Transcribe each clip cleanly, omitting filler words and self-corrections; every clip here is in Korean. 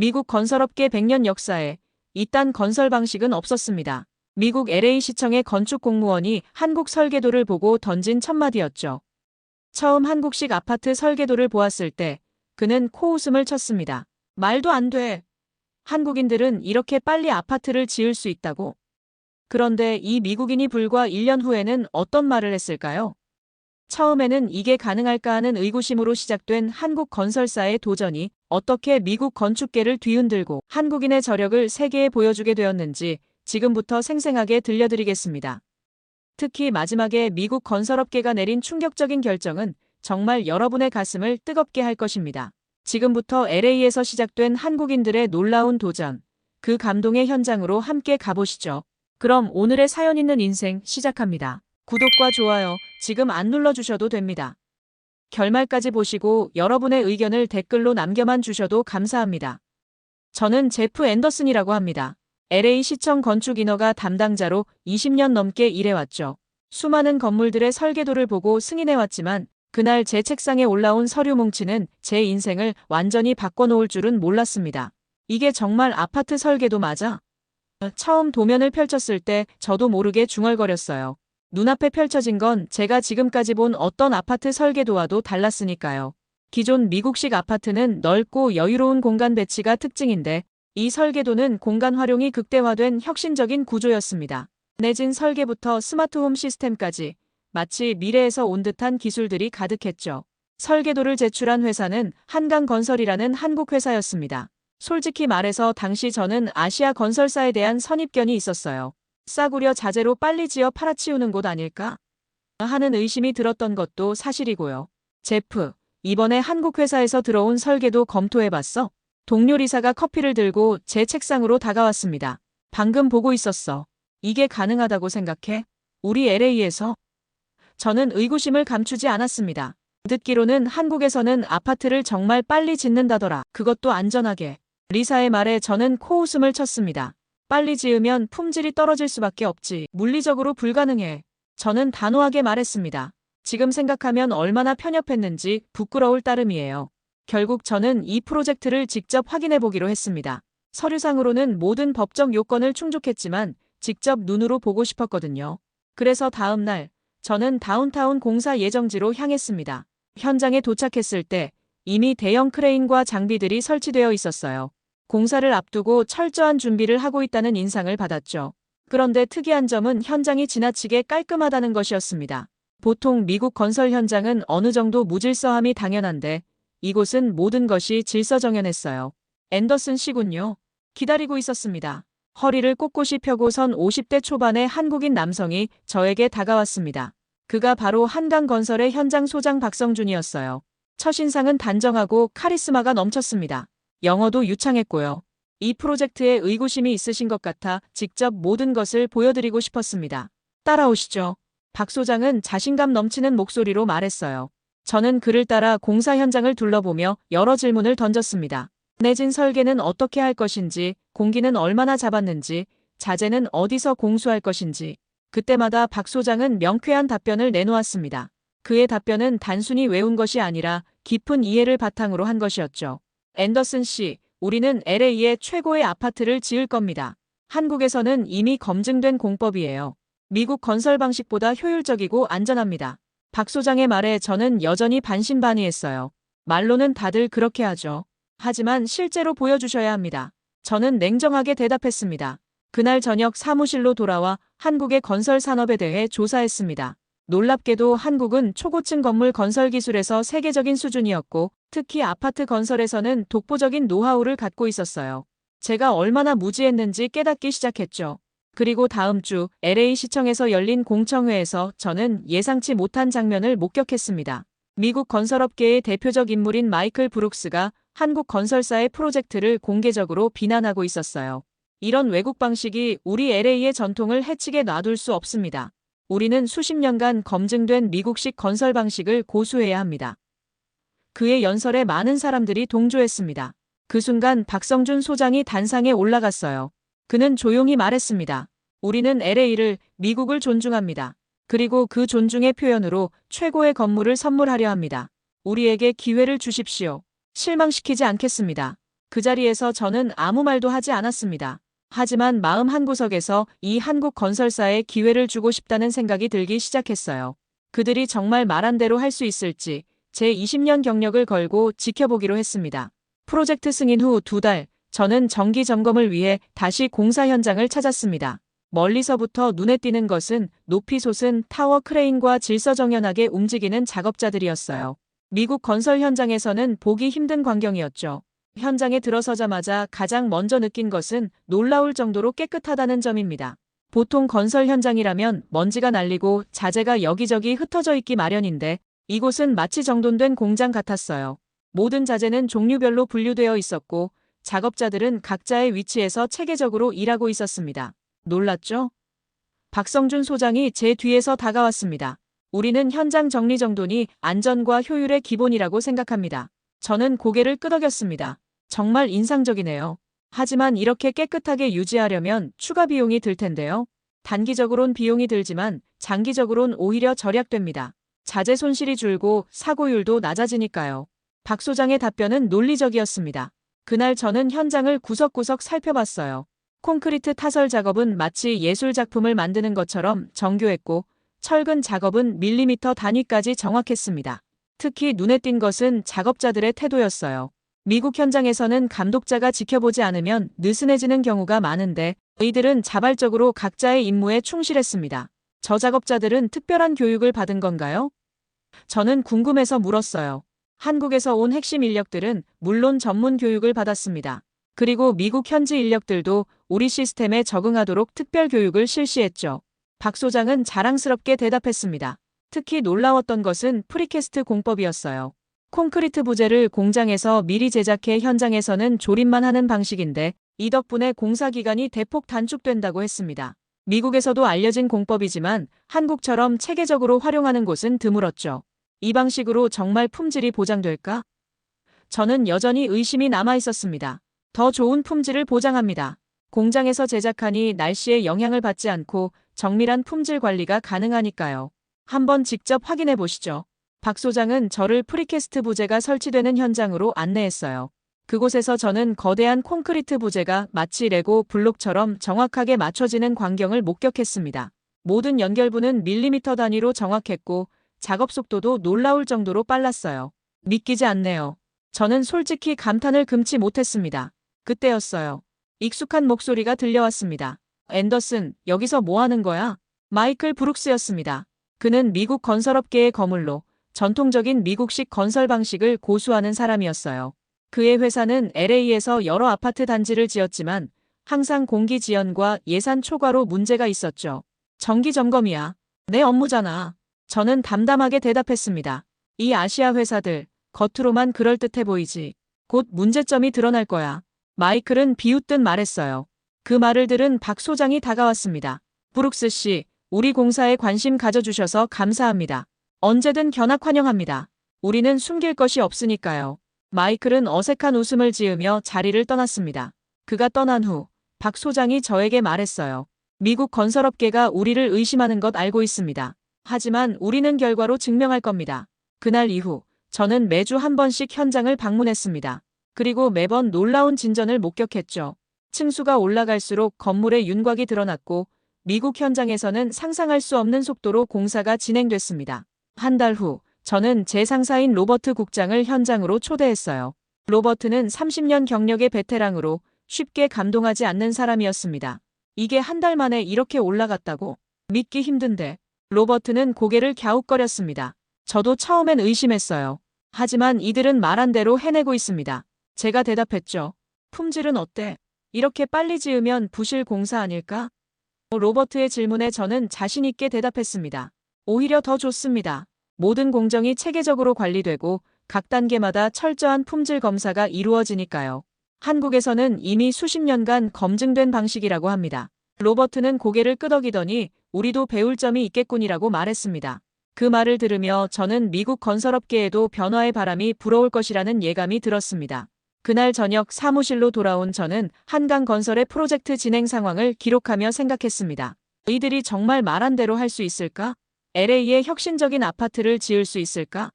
미국 건설업계 100년 역사에 이딴 건설 방식은 없었습니다. 미국 LA시청의 건축 공무원이 한국 설계도를 보고 던진 첫마디였죠. 처음 한국식 아파트 설계도를 보았을 때 그는 코웃음을 쳤습니다. 말도 안 돼. 한국인들은 이렇게 빨리 아파트를 지을 수 있다고? 그런데 이 미국인이 불과 1년 후에는 어떤 말을 했을까요? 처음에는 이게 가능할까 하는 의구심으로 시작된 한국 건설사의 도전이 어떻게 미국 건축계를 뒤흔들고 한국인의 저력을 세계에 보여주게 되었는지 지금부터 생생하게 들려드리겠습니다. 특히 마지막에 미국 건설업계가 내린 충격적인 결정은 정말 여러분의 가슴을 뜨겁게 할 것입니다. 지금부터 LA에서 시작된 한국인들의 놀라운 도전, 그 감동의 현장으로 함께 가보시죠. 그럼 오늘의 사연 있는 인생 시작합니다. 구독과 좋아요 지금 안 눌러주셔도 됩니다. 결말까지 보시고 여러분의 의견을 댓글로 남겨만 주셔도 감사합니다. 저는 제프 앤더슨이라고 합니다. LA시청 건축인허가 담당자로 20년 넘게 일해왔죠. 수많은 건물들의 설계도를 보고 승인해왔지만 그날 제 책상에 올라온 서류 뭉치는 제 인생을 완전히 바꿔놓을 줄은 몰랐습니다. 이게 정말 아파트 설계도 맞아? 처음 도면을 펼쳤을 때 저도 모르게 중얼거렸어요. 눈앞에 펼쳐진 건 제가 지금까지 본 어떤 아파트 설계도와도 달랐으니까요. 기존 미국식 아파트는 넓고 여유로운 공간 배치가 특징인데 이 설계도는 공간 활용이 극대화된 혁신적인 구조였습니다. 내진 설계부터 스마트홈 시스템까지 마치 미래에서 온 듯한 기술들이 가득했죠. 설계도를 제출한 회사는 한강건설이라는 한국 회사였습니다. 솔직히 말해서 당시 저는 아시아 건설사에 대한 선입견이 있었어요. 싸구려 자재로 빨리 지어 팔아치우는 곳 아닐까? 하는 의심이 들었던 것도 사실이고요. 제프, 이번에 한국 회사에서 들어온 설계도 검토해봤어? 동료 리사가 커피를 들고 제 책상으로 다가왔습니다. 방금 보고 있었어. 이게 가능하다고 생각해? 우리 LA에서? 저는 의구심을 감추지 않았습니다. 듣기로는 한국에서는 아파트를 정말 빨리 짓는다더라. 그것도 안전하게. 리사의 말에 저는 코웃음을 쳤습니다. 빨리 지으면 품질이 떨어질 수밖에 없지. 물리적으로 불가능해. 저는 단호하게 말했습니다. 지금 생각하면 얼마나 편협했는지 부끄러울 따름이에요. 결국 저는 이 프로젝트를 직접 확인해 보기로 했습니다. 서류상으로는 모든 법적 요건을 충족했지만 직접 눈으로 보고 싶었거든요. 그래서 다음 날 저는 다운타운 공사 예정지로 향했습니다. 현장에 도착했을 때 이미 대형 크레인과 장비들이 설치되어 있었어요. 공사를 앞두고 철저한 준비를 하고 있다는 인상을 받았죠. 그런데 특이한 점은 현장이 지나치게 깔끔하다는 것이었습니다. 보통 미국 건설 현장은 어느 정도 무질서함이 당연한데 이곳은 모든 것이 질서정연했어요. 앤더슨 씨군요. 기다리고 있었습니다. 허리를 꼿꼿이 펴고 선 50대 초반의 한국인 남성이 저에게 다가왔습니다. 그가 바로 한강건설의 현장 소장 박성준이었어요. 첫인상은 단정하고 카리스마가 넘쳤습니다. 영어도 유창했고요. 이 프로젝트에 의구심이 있으신 것 같아 직접 모든 것을 보여드리고 싶었습니다. 따라오시죠. 박 소장은 자신감 넘치는 목소리로 말했어요. 저는 그를 따라 공사 현장을 둘러보며 여러 질문을 던졌습니다. 내진 설계는 어떻게 할 것인지, 공기는 얼마나 잡았는지, 자재는 어디서 공수할 것인지. 그때마다 박 소장은 명쾌한 답변을 내놓았습니다. 그의 답변은 단순히 외운 것이 아니라 깊은 이해를 바탕으로 한 것이었죠. 앤더슨 씨, 우리는 LA의 최고의 아파트를 지을 겁니다. 한국에서는 이미 검증된 공법이에요. 미국 건설 방식보다 효율적이고 안전합니다. 박 소장의 말에 저는 여전히 반신반의했어요. 말로는 다들 그렇게 하죠. 하지만 실제로 보여주셔야 합니다. 저는 냉정하게 대답했습니다. 그날 저녁 사무실로 돌아와 한국의 건설 산업에 대해 조사했습니다. 놀랍게도 한국은 초고층 건물 건설 기술에서 세계적인 수준이었고 특히 아파트 건설에서는 독보적인 노하우를 갖고 있었어요. 제가 얼마나 무지했는지 깨닫기 시작했죠. 그리고 다음 주 LA시청에서 열린 공청회에서 저는 예상치 못한 장면을 목격했습니다. 미국 건설업계의 대표적 인물인 마이클 브룩스가 한국 건설사의 프로젝트를 공개적으로 비난하고 있었어요. 이런 왜곡 방식이 우리 LA의 전통을 해치게 놔둘 수 없습니다. 우리는 수십 년간 검증된 미국식 건설 방식을 고수해야 합니다. 그의 연설에 많은 사람들이 동조했습니다. 그 순간 박성준 소장이 단상에 올라갔어요. 그는 조용히 말했습니다. 우리는 LA를, 미국을 존중합니다. 그리고 그 존중의 표현으로 최고의 건물을 선물하려 합니다. 우리에게 기회를 주십시오. 실망시키지 않겠습니다. 그 자리에서 저는 아무 말도 하지 않았습니다. 하지만 마음 한구석에서 이 한국 건설사에 기회를 주고 싶다는 생각이 들기 시작했어요. 그들이 정말 말한 대로 할 수 있을지 제 20년 경력을 걸고 지켜보기로 했습니다. 프로젝트 승인 후 2달, 저는 정기 점검을 위해 다시 공사 현장을 찾았습니다. 멀리서부터 눈에 띄는 것은 높이 솟은 타워 크레인과 질서정연하게 움직이는 작업자들이었어요. 미국 건설 현장에서는 보기 힘든 광경이었죠. 현장에 들어서자마자 가장 먼저 느낀 것은 놀라울 정도로 깨끗하다는 점입니다. 보통 건설 현장이라면 먼지가 날리고 자재가 여기저기 흩어져 있기 마련인데 이곳은 마치 정돈된 공장 같았어요. 모든 자재는 종류별로 분류되어 있었고 작업자들은 각자의 위치에서 체계적으로 일하고 있었습니다. 놀랐죠? 박성준 소장이 제 뒤에서 다가왔습니다. 우리는 현장 정리정돈이 안전과 효율의 기본이라고 생각합니다. 저는 고개를 끄덕였습니다. 정말 인상적이네요. 하지만 이렇게 깨끗하게 유지하려면 추가 비용이 들 텐데요. 단기적으론 비용이 들지만 장기적으론 오히려 절약됩니다. 자재 손실이 줄고 사고율도 낮아지니까요. 박 소장의 답변은 논리적이었습니다. 그날 저는 현장을 구석구석 살펴봤어요. 콘크리트 타설 작업은 마치 예술 작품을 만드는 것처럼 정교했고 철근 작업은 밀리미터 단위까지 정확했습니다. 특히 눈에 띈 것은 작업자들의 태도였어요. 미국 현장에서는 감독자가 지켜보지 않으면 느슨해지는 경우가 많은데 이들은 자발적으로 각자의 임무에 충실했습니다. 저 작업자들은 특별한 교육을 받은 건가요? 저는 궁금해서 물었어요. 한국에서 온 핵심 인력들은 물론 전문 교육을 받았습니다. 그리고 미국 현지 인력들도 우리 시스템에 적응하도록 특별 교육을 실시했죠. 박 소장은 자랑스럽게 대답했습니다. 특히 놀라웠던 것은 프리캐스트 공법이었어요. 콘크리트 부재를 공장에서 미리 제작해 현장에서는 조립만 하는 방식인데 이 덕분에 공사 기간이 대폭 단축된다고 했습니다. 미국에서도 알려진 공법이지만 한국처럼 체계적으로 활용하는 곳은 드물었죠. 이 방식으로 정말 품질이 보장될까? 저는 여전히 의심이 남아 있었습니다. 더 좋은 품질을 보장합니다. 공장에서 제작하니 날씨에 영향을 받지 않고 정밀한 품질 관리가 가능하니까요. 한번 직접 확인해 보시죠. 박 소장은 저를 프리캐스트 부재가 설치되는 현장으로 안내했어요. 그곳에서 저는 거대한 콘크리트 부재가 마치 레고 블록처럼 정확하게 맞춰지는 광경을 목격했습니다. 모든 연결부는 밀리미터 단위로 정확했고 작업 속도도 놀라울 정도로 빨랐어요. 믿기지 않네요. 저는 솔직히 감탄을 금치 못했습니다. 그때였어요. 익숙한 목소리가 들려왔습니다. 앤더슨, 여기서 뭐 하는 거야? 마이클 브룩스였습니다. 그는 미국 건설업계의 거물로 전통적인 미국식 건설 방식을 고수하는 사람이었어요. 그의 회사는 LA에서 여러 아파트 단지를 지었지만 항상 공기 지연과 예산 초과로 문제가 있었죠. 정기 점검이야. 내 업무잖아. 저는 담담하게 대답했습니다. 이 아시아 회사들, 겉으로만 그럴듯해 보이지. 곧 문제점이 드러날 거야. 마이클은 비웃듯 말했어요. 그 말을 들은 박 소장이 다가왔습니다. 브룩스 씨, 우리 공사에 관심 가져주셔서 감사합니다. 언제든 견학 환영합니다. 우리는 숨길 것이 없으니까요. 마이클은 어색한 웃음을 지으며 자리를 떠났습니다. 그가 떠난 후 박 소장이 저에게 말했어요. 미국 건설업계가 우리를 의심하는 것 알고 있습니다. 하지만 우리는 결과로 증명할 겁니다. 그날 이후 저는 매주 한 번씩 현장을 방문했습니다. 그리고 매번 놀라운 진전을 목격했죠. 층수가 올라갈수록 건물의 윤곽이 드러났고 미국 현장에서는 상상할 수 없는 속도로 공사가 진행됐습니다. 한 달 후 저는 제 상사인 로버트 국장을 현장으로 초대했어요. 로버트는 30년 경력의 베테랑으로 쉽게 감동하지 않는 사람이었습니다. 이게 한 달 만에 이렇게 올라갔다고? 믿기 힘든데. 로버트는 고개를 갸웃거렸습니다. 저도 처음엔 의심했어요. 하지만 이들은 말한 대로 해내고 있습니다. 제가 대답했죠. 품질은 어때? 이렇게 빨리 지으면 부실 공사 아닐까? 로버트의 질문에 저는 자신 있게 대답했습니다. 오히려 더 좋습니다. 모든 공정이 체계적으로 관리되고 각 단계마다 철저한 품질 검사가 이루어지니까요. 한국에서는 이미 수십 년간 검증된 방식이라고 합니다. 로버트는 고개를 끄덕이더니 우리도 배울 점이 있겠군이라고 말했습니다. 그 말을 들으며 저는 미국 건설업계에도 변화의 바람이 불어올 것이라는 예감이 들었습니다. 그날 저녁 사무실로 돌아온 저는 한강건설의 프로젝트 진행 상황을 기록하며 생각했습니다. 이들이 정말 말한 대로 할 수 있을까? LA에 혁신적인 아파트를 지을 수 있을까?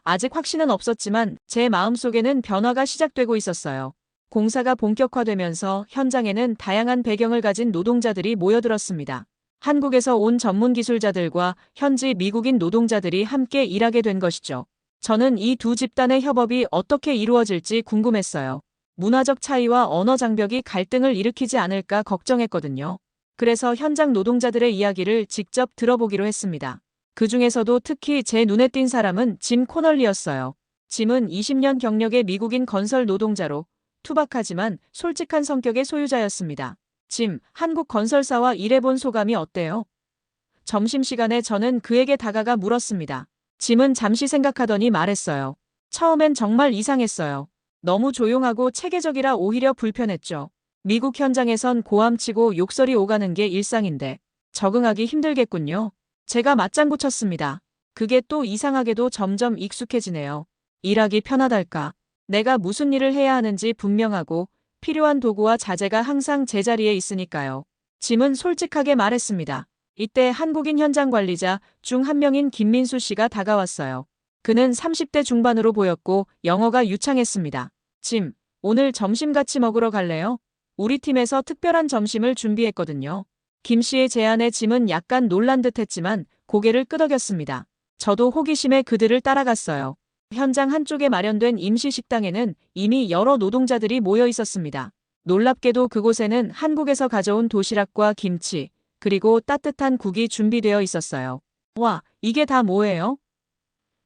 아직 확신은 없었지만 제 마음속에는 변화가 시작되고 있었어요. 공사가 본격화되면서 현장에는 다양한 배경을 가진 노동자들이 모여들었습니다. 한국에서 온 전문 기술자들과 현지 미국인 노동자들이 함께 일하게 된 것이죠. 저는 이 두 집단의 협업이 어떻게 이루어질지 궁금했어요. 문화적 차이와 언어 장벽이 갈등을 일으키지 않을까 걱정했거든요. 그래서 현장 노동자들의 이야기를 직접 들어보기로 했습니다. 그 중에서도 특히 제 눈에 띈 사람은 짐 코널리였어요. 짐은 20년 경력의 미국인 건설 노동자로 투박하지만 솔직한 성격의 소유자였습니다. 짐, 한국 건설사와 일해본 소감이 어때요? 점심시간에 저는 그에게 다가가 물었습니다. 짐은 잠시 생각하더니 말했어요. 처음엔 정말 이상했어요. 너무 조용하고 체계적이라 오히려 불편했죠. 미국 현장에선 고함치고 욕설이 오가는 게 일상인데 적응하기 힘들겠군요. 제가 맞장구 쳤습니다. 그게 또 이상하게도 점점 익숙해지네요. 일하기 편하달까. 내가 무슨 일을 해야 하는지 분명하고 필요한 도구와 자재가 항상 제자리에 있으니까요. 짐은 솔직하게 말했습니다. 이때 한국인 현장 관리자 중 한 명인 김민수 씨가 다가왔어요. 그는 30대 중반으로 보였고 영어가 유창했습니다. 짐, 오늘 점심 같이 먹으러 갈래요? 우리 팀에서 특별한 점심을 준비했거든요. 김 씨의 제안에 짐은 약간 놀란 듯 했지만 고개를 끄덕였습니다. 저도 호기심에 그들을 따라갔어요. 현장 한쪽에 마련된 임시 식당에는 이미 여러 노동자들이 모여 있었습니다. 놀랍게도 그곳에는 한국에서 가져온 도시락과 김치, 그리고 따뜻한 국이 준비되어 있었어요. 와, 이게 다 뭐예요?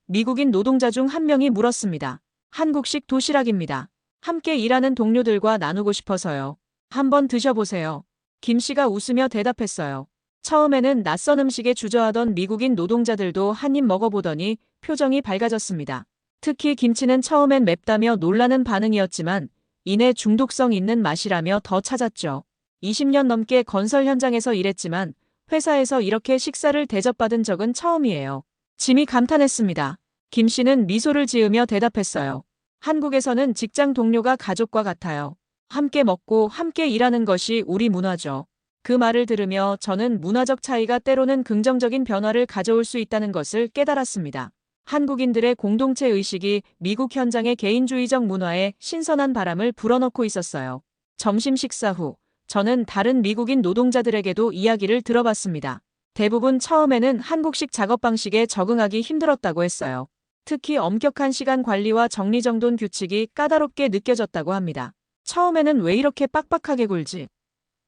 미국인 노동자 중 한 명이 물었습니다. 한국식 도시락입니다. 함께 일하는 동료들과 나누고 싶어서요. 한번 드셔보세요. 김 씨가 웃으며 대답했어요. 처음에는 낯선 음식에 주저하던 미국인 노동자들도 한 입 먹어보더니 표정이 밝아졌습니다. 특히 김치는 처음엔 맵다며 놀라는 반응이었지만 이내 중독성 있는 맛이라며 더 찾았죠. 20년 넘게 건설 현장에서 일했지만 회사에서 이렇게 식사를 대접받은 적은 처음이에요. 짐이 감탄했습니다. 김 씨는 미소를 지으며 대답했어요. 한국에서는 직장 동료가 가족과 같아요. 함께 먹고 함께 일하는 것이 우리 문화죠. 그 말을 들으며 저는 문화적 차이가 때로는 긍정적인 변화를 가져올 수 있다는 것을 깨달았습니다. 한국인들의 공동체 의식이 미국 현장의 개인주의적 문화에 신선한 바람을 불어넣고 있었어요. 점심 식사 후 저는 다른 미국인 노동자들에게도 이야기를 들어봤습니다. 대부분 처음에는 한국식 작업 방식에 적응하기 힘들었다고 했어요. 특히 엄격한 시간 관리와 정리정돈 규칙이 까다롭게 느껴졌다고 합니다. 처음에는 왜 이렇게 빡빡하게 굴지?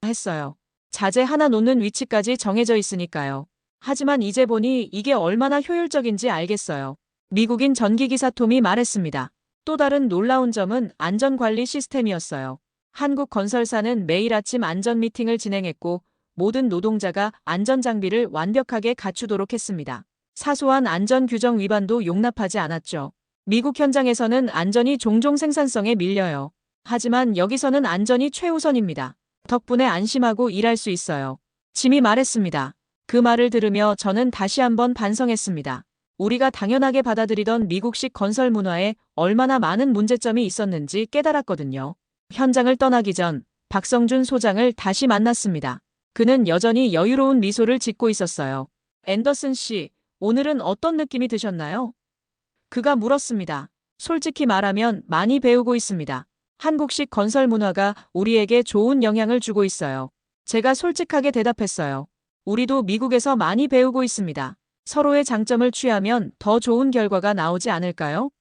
했어요. 자재 하나 놓는 위치까지 정해져 있으니까요. 하지만 이제 보니 이게 얼마나 효율적인지 알겠어요. 미국인 전기기사 톰이 말했습니다. 또 다른 놀라운 점은 안전관리 시스템이었어요. 한국 건설사는 매일 아침 안전 미팅을 진행했고 모든 노동자가 안전장비를 완벽하게 갖추도록 했습니다. 사소한 안전 규정 위반도 용납하지 않았죠. 미국 현장에서는 안전이 종종 생산성에 밀려요. 하지만 여기서는 안전이 최우선입니다. 덕분에 안심하고 일할 수 있어요. 짐이 말했습니다. 그 말을 들으며 저는 다시 한번 반성했습니다. 우리가 당연하게 받아들이던 미국식 건설 문화에 얼마나 많은 문제점이 있었는지 깨달았거든요. 현장을 떠나기 전 박성준 소장을 다시 만났습니다. 그는 여전히 여유로운 미소를 짓고 있었어요. 앤더슨 씨, 오늘은 어떤 느낌이 드셨나요? 그가 물었습니다. 솔직히 말하면 많이 배우고 있습니다. 한국식 건설 문화가 우리에게 좋은 영향을 주고 있어요. 제가 솔직하게 대답했어요. 우리도 미국에서 많이 배우고 있습니다. 서로의 장점을 취하면 더 좋은 결과가 나오지 않을까요?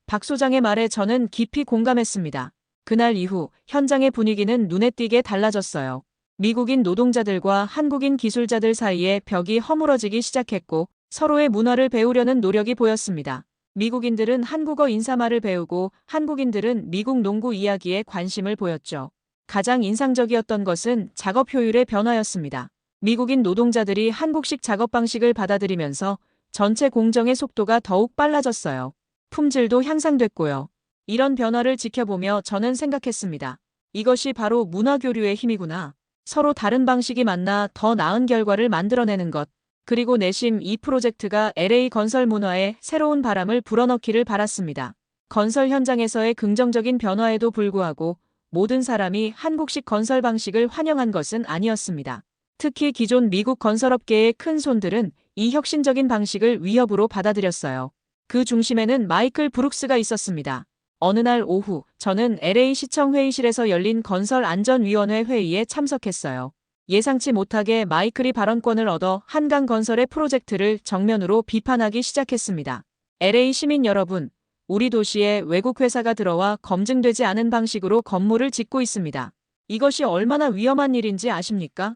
박 소장의 말에 저는 깊이 공감했습니다. 그날 이후 현장의 분위기는 눈에 띄게 달라졌어요. 미국인 노동자들과 한국인 기술자들 사이에 벽이 허물어지기 시작했고 서로의 문화를 배우려는 노력이 보였습니다. 미국인들은 한국어 인사말을 배우고 한국인들은 미국 농구 이야기에 관심을 보였죠. 가장 인상적이었던 것은 작업 효율의 변화였습니다. 미국인 노동자들이 한국식 작업 방식을 받아들이면서 전체 공정의 속도가 더욱 빨라졌어요. 품질도 향상됐고요. 이런 변화를 지켜보며 저는 생각했습니다. 이것이 바로 문화 교류의 힘이구나. 서로 다른 방식이 만나 더 나은 결과를 만들어내는 것. 그리고 내심 이 프로젝트가 LA 건설 문화에 새로운 바람을 불어넣기를 바랐습니다. 건설 현장에서의 긍정적인 변화에도 불구하고 모든 사람이 한국식 건설 방식을 환영한 것은 아니었습니다. 특히 기존 미국 건설업계의 큰 손들은 이 혁신적인 방식을 위협으로 받아들였어요. 그 중심에는 마이클 브룩스가 있었습니다. 어느 날 오후 저는 LA시청 회의실에서 열린 건설안전위원회 회의에 참석했어요. 예상치 못하게 마이클이 발언권을 얻어 한강건설의 프로젝트를 정면으로 비판하기 시작했습니다. LA 시민 여러분, 우리 도시에 외국 회사가 들어와 검증되지 않은 방식으로 건물을 짓고 있습니다. 이것이 얼마나 위험한 일인지 아십니까?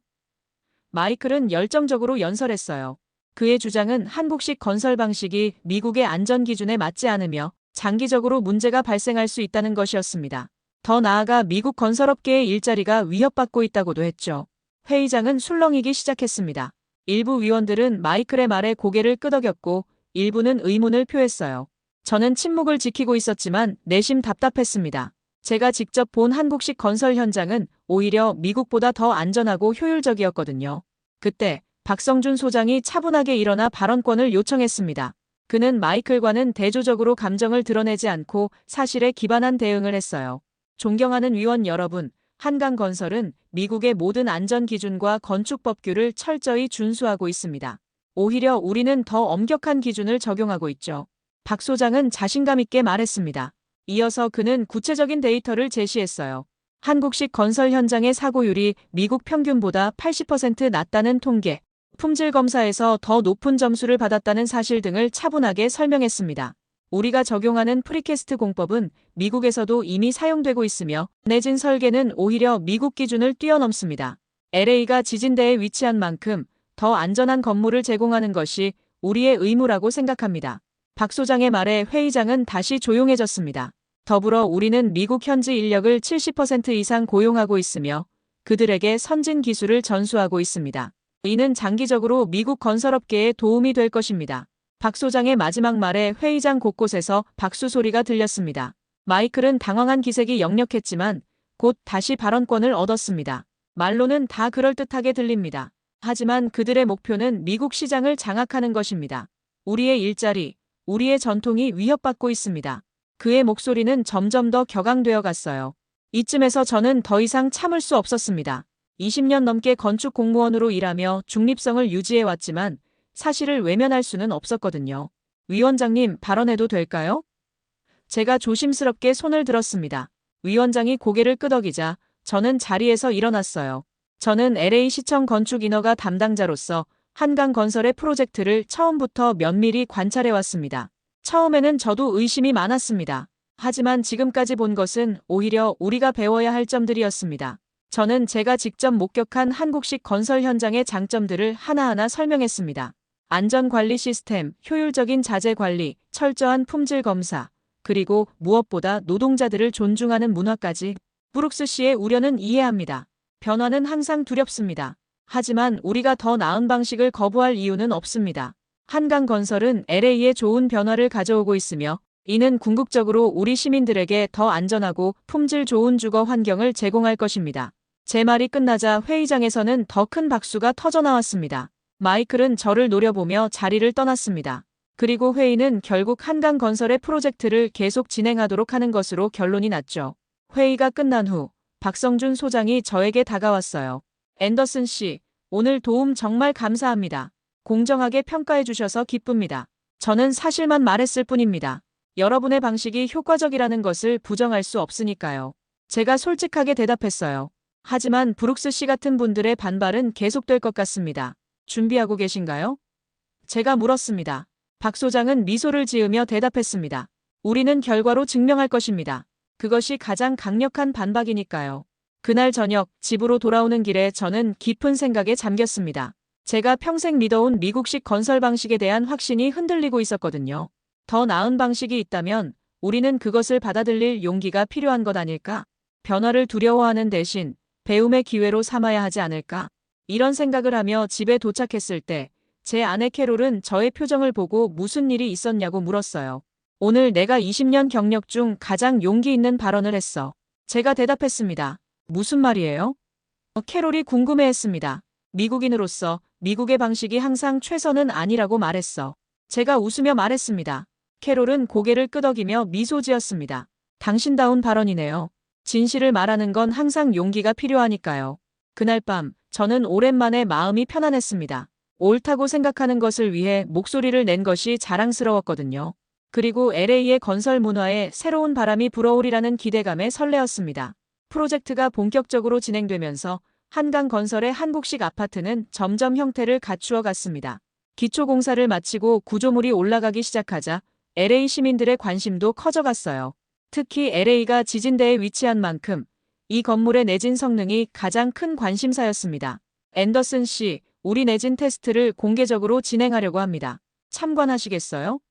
마이클은 열정적으로 연설했어요. 그의 주장은 한국식 건설 방식이 미국의 안전 기준에 맞지 않으며 장기적으로 문제가 발생할 수 있다는 것이었습니다. 더 나아가 미국 건설업계의 일자리가 위협받고 있다고도 했죠. 회의장은 술렁이기 시작했습니다. 일부 위원들은 마이클의 말에 고개를 끄덕였고 일부는 의문을 표했어요. 저는 침묵을 지키고 있었지만 내심 답답했습니다. 제가 직접 본 한국식 건설 현장은 오히려 미국보다 더 안전하고 효율적이었거든요. 그때 박성준 소장이 차분하게 일어나 발언권을 요청했습니다. 그는 마이클과는 대조적으로 감정을 드러내지 않고 사실에 기반한 대응을 했어요. 존경하는 위원 여러분, 한강건설은 미국의 모든 안전 기준과 건축 법규를 철저히 준수하고 있습니다. 오히려 우리는 더 엄격한 기준을 적용하고 있죠. 박 소장은 자신감 있게 말했습니다. 이어서 그는 구체적인 데이터를 제시했어요. 한국식 건설 현장의 사고율이 미국 평균보다 80% 낮다는 통계, 품질 검사에서 더 높은 점수를 받았다는 사실 등을 차분하게 설명했습니다. 우리가 적용하는 프리캐스트 공법은 미국에서도 이미 사용되고 있으며 내진 설계는 오히려 미국 기준을 뛰어넘습니다. LA가 지진대에 위치한 만큼 더 안전한 건물을 제공하는 것이 우리의 의무라고 생각합니다. 박 소장의 말에 회의장은 다시 조용해졌습니다. 더불어 우리는 미국 현지 인력을 70% 이상 고용하고 있으며 그들에게 선진 기술을 전수하고 있습니다. 이는 장기적으로 미국 건설업계에 도움이 될 것입니다. 박 소장의 마지막 말에 회의장 곳곳에서 박수 소리가 들렸습니다. 마이클은 당황한 기색이 역력했지만 곧 다시 발언권을 얻었습니다. 말로는 다 그럴듯하게 들립니다. 하지만 그들의 목표는 미국 시장을 장악하는 것입니다. 우리의 일자리, 우리의 전통이 위협받고 있습니다. 그의 목소리는 점점 더 격앙되어 갔어요. 이쯤에서 저는 더 이상 참을 수 없었습니다. 20년 넘게 건축 공무원으로 일하며 중립성을 유지해왔지만 사실을 외면할 수는 없었거든요. 위원장님, 발언해도 될까요? 제가 조심스럽게 손을 들었습니다. 위원장이 고개를 끄덕이자 저는 자리에서 일어났어요. 저는 LA시청 건축인허가 담당자로서 한강건설의 프로젝트를 처음부터 면밀히 관찰해왔습니다. 처음에는 저도 의심이 많았습니다. 하지만 지금까지 본 것은 오히려 우리가 배워야 할 점들이었습니다. 저는 제가 직접 목격한 한국식 건설 현장의 장점들을 하나하나 설명했습니다. 안전관리 시스템, 효율적인 자재 관리, 철저한 품질 검사, 그리고 무엇보다 노동자들을 존중하는 문화까지. 브룩스 씨의 우려는 이해합니다. 변화는 항상 두렵습니다. 하지만 우리가 더 나은 방식을 거부할 이유는 없습니다. 한강건설은 LA에 좋은 변화를 가져오고 있으며 이는 궁극적으로 우리 시민들에게 더 안전하고 품질 좋은 주거 환경을 제공할 것입니다. 제 말이 끝나자 회의장에서는 더 큰 박수가 터져나왔습니다. 마이클은 저를 노려보며 자리를 떠났습니다. 그리고 회의는 결국 한강건설의 프로젝트를 계속 진행하도록 하는 것으로 결론이 났죠. 회의가 끝난 후 박성준 소장이 저에게 다가왔어요. 앤더슨 씨, 오늘 도움 정말 감사합니다. 공정하게 평가해 주셔서 기쁩니다. 저는 사실만 말했을 뿐입니다. 여러분의 방식이 효과적이라는 것을 부정할 수 없으니까요. 제가 솔직하게 대답했어요. 하지만 브룩스 씨 같은 분들의 반발은 계속될 것 같습니다. 준비하고 계신가요? 제가 물었습니다. 박 소장은 미소를 지으며 대답했습니다. 우리는 결과로 증명할 것입니다. 그것이 가장 강력한 반박이니까요. 그날 저녁 집으로 돌아오는 길에 저는 깊은 생각에 잠겼습니다. 제가 평생 믿어온 미국식 건설 방식에 대한 확신이 흔들리고 있었거든요. 더 나은 방식이 있다면 우리는 그것을 받아들일 용기가 필요한 것 아닐까? 변화를 두려워하는 대신 배움의 기회로 삼아야 하지 않을까? 이런 생각을 하며 집에 도착했을 때 제 아내 캐롤은 저의 표정을 보고 무슨 일이 있었냐고 물었어요. 오늘 내가 20년 경력 중 가장 용기 있는 발언을 했어. 제가 대답했습니다. 무슨 말이에요? 캐롤이 궁금해했습니다. 미국인으로서 미국의 방식이 항상 최선은 아니라고 말했어. 제가 웃으며 말했습니다. 캐롤은 고개를 끄덕이며 미소 지었습니다. 당신다운 발언이네요. 진실을 말하는 건 항상 용기가 필요하니까요. 그날 밤 저는 오랜만에 마음이 편안했습니다. 옳다고 생각하는 것을 위해 목소리를 낸 것이 자랑스러웠거든요. 그리고 LA의 건설 문화에 새로운 바람이 불어오리라는 기대감에 설레었습니다. 프로젝트가 본격적으로 진행되면서 한강건설의 한국식 아파트는 점점 형태를 갖추어 갔습니다. 기초공사를 마치고 구조물이 올라가기 시작하자 LA 시민들의 관심도 커져갔어요. 특히 LA가 지진대에 위치한 만큼 이 건물의 내진 성능이 가장 큰 관심사였습니다. 앤더슨 씨, 우리 내진 테스트를 공개적으로 진행하려고 합니다. 참관하시겠어요?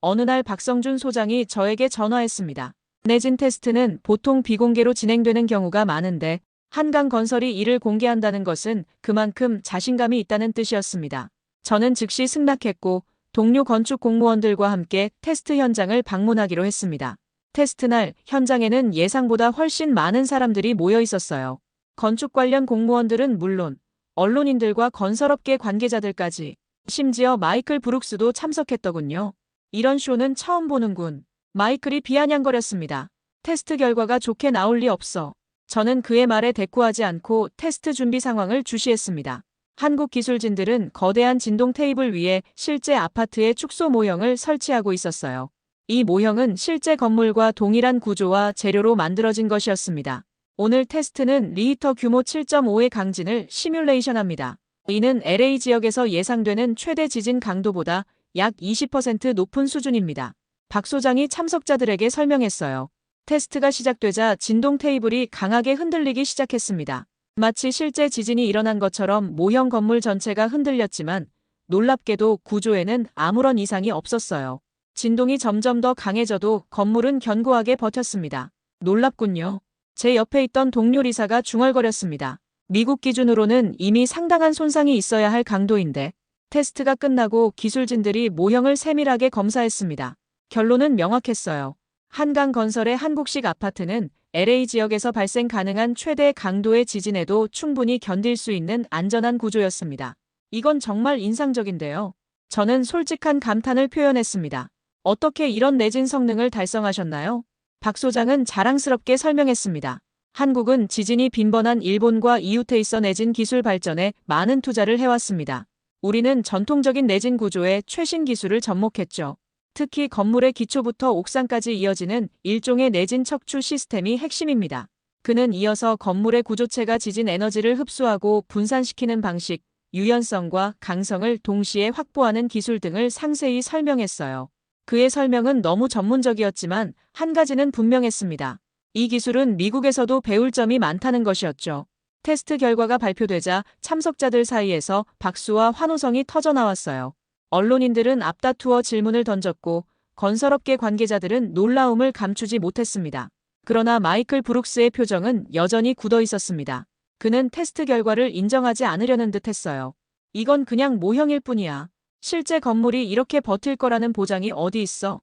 어느 날 박성준 소장이 저에게 전화했습니다. 내진 테스트는 보통 비공개로 진행되는 경우가 많은데 한강건설이 이를 공개한다는 것은 그만큼 자신감이 있다는 뜻이었습니다. 저는 즉시 승낙했고 동료 건축 공무원들과 함께 테스트 현장을 방문하기로 했습니다. 테스트 날 현장에는 예상보다 훨씬 많은 사람들이 모여 있었어요. 건축 관련 공무원들은 물론 언론인들과 건설업계 관계자들까지, 심지어 마이클 브룩스도 참석했더군요. 이런 쇼는 처음 보는군. 마이클이 비아냥거렸습니다. 테스트 결과가 좋게 나올 리 없어. 저는 그의 말에 대꾸하지 않고 테스트 준비 상황을 주시했습니다. 한국 기술진들은 거대한 진동 테이블 위에 실제 아파트의 축소 모형을 설치하고 있었어요. 이 모형은 실제 건물과 동일한 구조와 재료로 만들어진 것이었습니다. 오늘 테스트는 리히터 규모 7.5의 강진을 시뮬레이션합니다. 이는 LA 지역에서 예상되는 최대 지진 강도보다 약 20% 높은 수준입니다. 박 소장이 참석자들에게 설명했어요. 테스트가 시작되자 진동 테이블이 강하게 흔들리기 시작했습니다. 마치 실제 지진이 일어난 것처럼 모형 건물 전체가 흔들렸지만 놀랍게도 구조에는 아무런 이상이 없었어요. 진동이 점점 더 강해져도 건물은 견고하게 버텼습니다. 놀랍군요. 제 옆에 있던 동료 리사가 중얼거렸습니다. 미국 기준으로는 이미 상당한 손상이 있어야 할 강도인데 테스트가 끝나고 기술진들이 모형을 세밀하게 검사했습니다. 결론은 명확했어요. 한강건설의 한국식 아파트는 LA 지역에서 발생 가능한 최대 강도의 지진에도 충분히 견딜 수 있는 안전한 구조였습니다. 이건 정말 인상적인데요. 저는 솔직한 감탄을 표현했습니다. 어떻게 이런 내진 성능을 달성하셨나요? 박 소장은 자랑스럽게 설명했습니다. 한국은 지진이 빈번한 일본과 이웃해 있어 내진 기술 발전에 많은 투자를 해왔습니다. 우리는 전통적인 내진 구조에 최신 기술을 접목했죠. 특히 건물의 기초부터 옥상까지 이어지는 일종의 내진 척추 시스템이 핵심입니다. 그는 이어서 건물의 구조체가 지진 에너지를 흡수하고 분산시키는 방식, 유연성과 강성을 동시에 확보하는 기술 등을 상세히 설명했어요. 그의 설명은 너무 전문적이었지만 한 가지는 분명했습니다. 이 기술은 미국에서도 배울 점이 많다는 것이었죠. 테스트 결과가 발표되자 참석자들 사이에서 박수와 환호성이 터져나왔어요. 언론인들은 앞다투어 질문을 던졌고 건설업계 관계자들은 놀라움을 감추지 못했습니다. 그러나 마이클 브룩스의 표정은 여전히 굳어 있었습니다. 그는 테스트 결과를 인정하지 않으려는 듯 했어요. 이건 그냥 모형일 뿐이야. 실제 건물이 이렇게 버틸 거라는 보장이 어디 있어?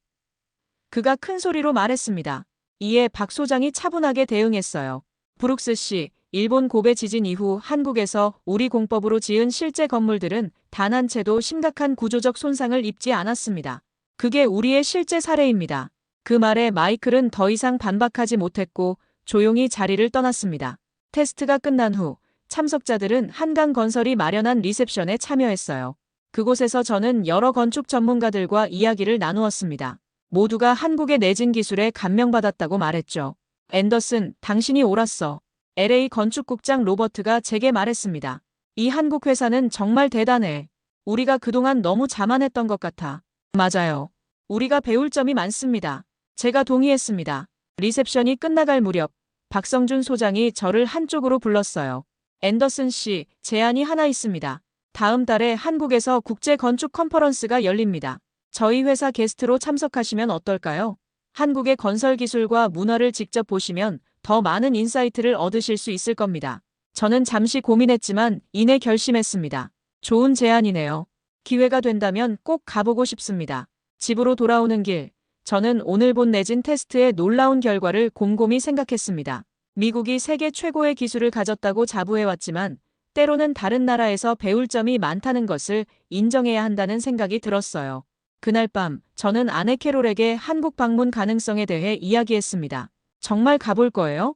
그가 큰 소리로 말했습니다. 이에 박 소장이 차분하게 대응했어요. 브룩스 씨, 일본 고베 지진 이후 한국에서 우리 공법으로 지은 실제 건물들은 단 한 채도 심각한 구조적 손상을 입지 않았습니다. 그게 우리의 실제 사례입니다. 그 말에 마이클은 더 이상 반박하지 못했고 조용히 자리를 떠났습니다. 테스트가 끝난 후 참석자들은 한강건설이 마련한 리셉션에 참여했어요. 그곳에서 저는 여러 건축 전문가들과 이야기를 나누었습니다. 모두가 한국의 내진 기술에 감명받았다고 말했죠. 앤더슨, 당신이 옳았어. LA 건축국장 로버트가 제게 말했습니다. 이 한국 회사는 정말 대단해. 우리가 그동안 너무 자만했던 것 같아. 맞아요. 우리가 배울 점이 많습니다. 제가 동의했습니다. 리셉션이 끝나갈 무렵 박성준 소장이 저를 한쪽으로 불렀어요. 앤더슨 씨, 제안이 하나 있습니다. 다음 달에 한국에서 국제 건축 컨퍼런스가 열립니다. 저희 회사 게스트로 참석하시면 어떨까요? 한국의 건설 기술과 문화를 직접 보시면 더 많은 인사이트를 얻으실 수 있을 겁니다. 저는 잠시 고민했지만 이내 결심했습니다. 좋은 제안이네요. 기회가 된다면 꼭 가보고 싶습니다. 집으로 돌아오는 길, 저는 오늘 본 내진 테스트의 놀라운 결과를 곰곰이 생각했습니다. 미국이 세계 최고의 기술을 가졌다고 자부해왔지만 때로는 다른 나라에서 배울 점이 많다는 것을 인정해야 한다는 생각이 들었어요. 그날 밤 저는 아내 캐롤에게 한국 방문 가능성에 대해 이야기했습니다. 정말 가볼 거예요?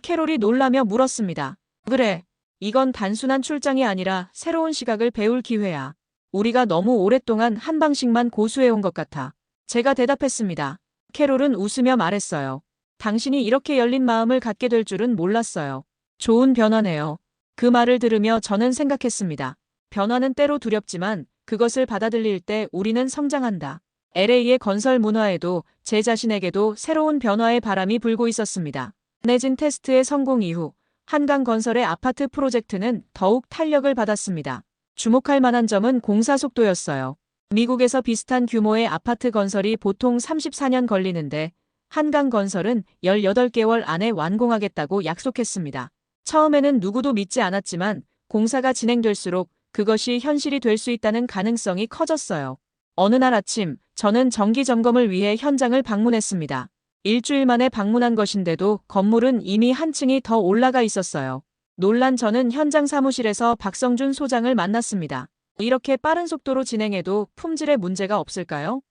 캐롤이 놀라며 물었습니다. 그래. 이건 단순한 출장이 아니라 새로운 시각을 배울 기회야. 우리가 너무 오랫동안 한 방식만 고수해온 것 같아. 제가 대답했습니다. 캐롤은 웃으며 말했어요. 당신이 이렇게 열린 마음을 갖게 될 줄은 몰랐어요. 좋은 변화네요. 그 말을 들으며 저는 생각했습니다. 변화는 때로 두렵지만 그것을 받아들일 때 우리는 성장한다. LA의 건설 문화에도 제 자신에게도 새로운 변화의 바람이 불고 있었습니다. 내진 테스트의 성공 이후 한강건설의 아파트 프로젝트는 더욱 탄력을 받았습니다. 주목할 만한 점은 공사 속도였어요. 미국에서 비슷한 규모의 아파트 건설이 보통 34년 걸리는데 한강건설은 18개월 안에 완공하겠다고 약속했습니다. 처음에는 누구도 믿지 않았지만 공사가 진행될수록 그것이 현실이 될 수 있다는 가능성이 커졌어요. 어느 날 아침 저는 정기 점검을 위해 현장을 방문했습니다. 일주일 만에 방문한 것인데도 건물은 이미 한 층이 더 올라가 있었어요. 놀란 저는 현장 사무실에서 박성준 소장을 만났습니다. 이렇게 빠른 속도로 진행해도 품질에 문제가 없을까요?